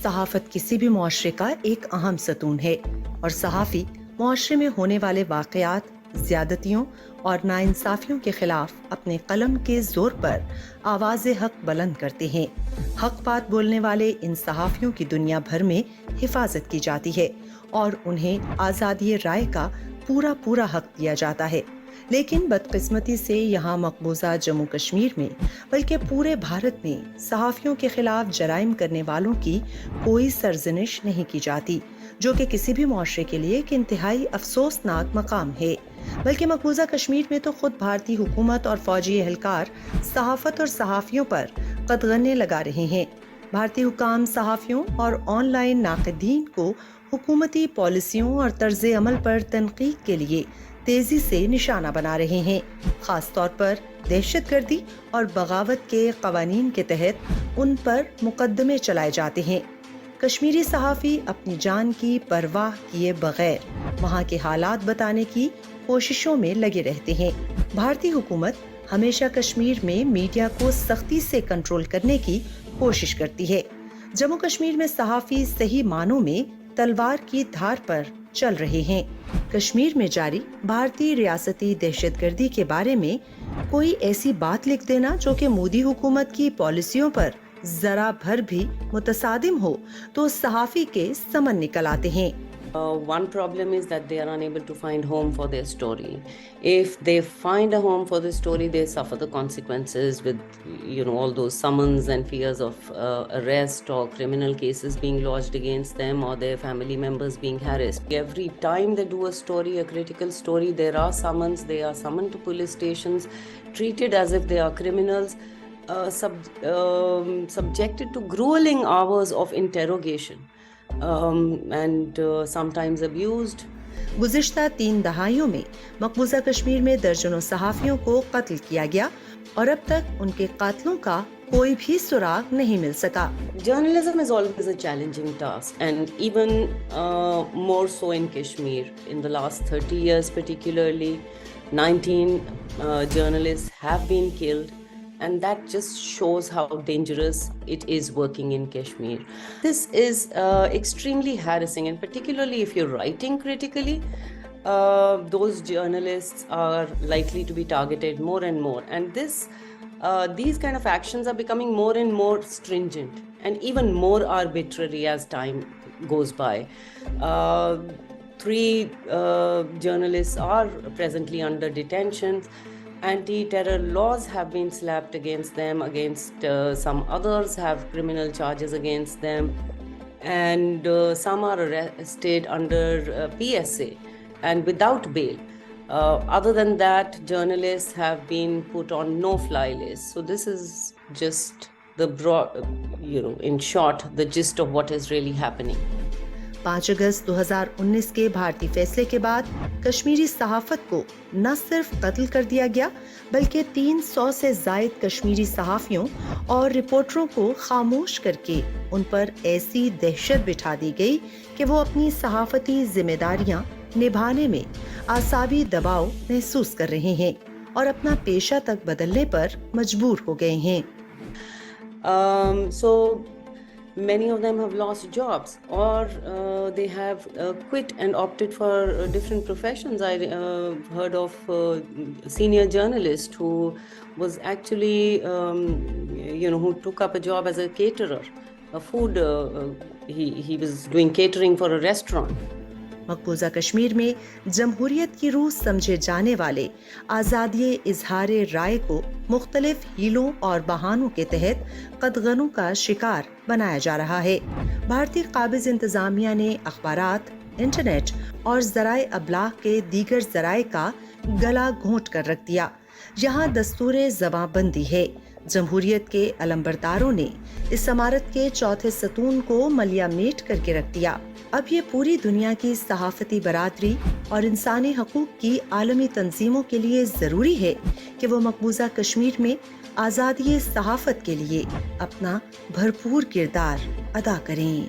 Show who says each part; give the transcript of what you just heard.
Speaker 1: صحافت کسی بھی معاشرے کا ایک اہم ستون ہے اور صحافی معاشرے میں ہونے والے واقعات، زیادتیوں اور ناانصافیوں کے خلاف اپنے قلم کے زور پر آواز حق بلند کرتے ہیں۔ حق بات بولنے والے ان صحافیوں کی دنیا بھر میں حفاظت کی جاتی ہے اور انہیں آزادی رائے کا پورا حق دیا جاتا ہے، لیکن بدقسمتی سے یہاں مقبوضہ جموں کشمیر میں بلکہ پورے بھارت میں صحافیوں کے خلاف جرائم کرنے والوں کی کوئی سرزنش نہیں کی جاتی، جو کہ کسی بھی معاشرے کے لیے ایک انتہائی افسوسناک مقام ہے۔ بلکہ مقبوضہ کشمیر میں تو خود بھارتی حکومت اور فوجی اہلکار صحافت اور صحافیوں پر قدغنے لگا رہے ہیں۔ بھارتی حکام صحافیوں اور آن لائن ناقدین کو حکومتی پالیسیوں اور طرز عمل پر تنقید کے لیے تیزی سے نشانہ بنا رہے ہیں، خاص طور پر دہشت گردی اور بغاوت کے قوانین کے تحت ان پر مقدمے چلائے جاتے ہیں۔ کشمیری صحافی اپنی جان کی پرواہ کیے بغیر وہاں کے حالات بتانے کی کوششوں میں لگے رہتے ہیں۔ بھارتی حکومت ہمیشہ کشمیر میں میڈیا کو سختی سے کنٹرول کرنے کی کوشش کرتی ہے۔ جموں کشمیر میں صحافی صحیح معنوں میں تلوار کی دھار پر چل رہے ہیں۔ کشمیر میں جاری بھارتی ریاستی دہشت گردی کے بارے میں کوئی ایسی بات لکھ دینا جو کہ مودی حکومت کی پالیسیوں پر ذرا بھر بھی متصادم ہو تو صحافی کے سمن نکل آتے ہیں۔
Speaker 2: One problem is that they are unable to find home for their story. If they find a home for the story, they suffer the consequences with, all those summons and fears of arrest or criminal cases being lodged against them or their family members being harassed. Every time they do a story, a critical story, there are summons, they are summoned to police stations, treated as if they are criminals, subjected to grueling hours of interrogation. And sometimes abused.
Speaker 1: گزشتہ 3 دہائیوں میں مقبوضہ کشمیر میں درجنوں صحافیوں کو قتل کیا گیا اور اب تک ان کے قاتلوں کا کوئی بھی سراغ نہیں مل سکا۔
Speaker 2: Journalism is always a challenging task, and even more so in Kashmir. In the last 30 years particularly, 19 journalists have been killed. And that just shows how dangerous it is working in Kashmir. This is extremely harassing, and particularly if you're writing critically, those journalists are likely to be targeted more and more. And these kind of actions are becoming more and more stringent and even more arbitrary as time goes by. 3 journalists are presently under detention. Anti-terror laws have been slapped against them, some others have criminal charges against them, and some are arrested under PSA and without bail. Other than that, journalists have been put on no-fly list. So this is just the broad, in short, the gist of what is really happening.
Speaker 1: 5 اگست 2019 کے بھارتی فیصلے کے بعد کشمیری صحافت کو نہ صرف قتل کر دیا گیا بلکہ 300 سے زائد کشمیری صحافیوں اور رپورٹروں کو خاموش کر کے ان پر ایسی دہشت بٹھا دی گئی کہ وہ اپنی صحافتی ذمہ داریاں نبھانے میں اعصابی دباؤ محسوس کر رہے ہیں اور اپنا پیشہ تک بدلنے پر مجبور ہو گئے ہیں۔
Speaker 2: Many of them have lost jobs, or they have quit and opted for different professions. I heard of a senior journalist who was actually, who took up a job as a caterer, a food. He was doing catering for a restaurant.
Speaker 1: مقبوضہ کشمیر میں جمہوریت کی روح سمجھے جانے والے آزادی اظہار رائے کو مختلف ہیلوں اور بہانوں کے تحت قدغنوں کا شکار بنایا جا رہا ہے۔ بھارتی قابض انتظامیہ نے اخبارات، انٹرنیٹ اور ذرائع ابلاغ کے دیگر ذرائع کا گلا گھونٹ کر رکھ دیا۔ یہاں دستور زباں بندی ہے۔ جمہوریت کے علمبرداروں نے اس عمارت کے چوتھے ستون کو ملیا میٹ کر کے رکھ دیا۔ اب یہ پوری دنیا کی صحافتی برادری اور انسانی حقوق کی عالمی تنظیموں کے لیے ضروری ہے کہ وہ مقبوضہ کشمیر میں آزادی صحافت کے لیے اپنا بھرپور کردار ادا کریں۔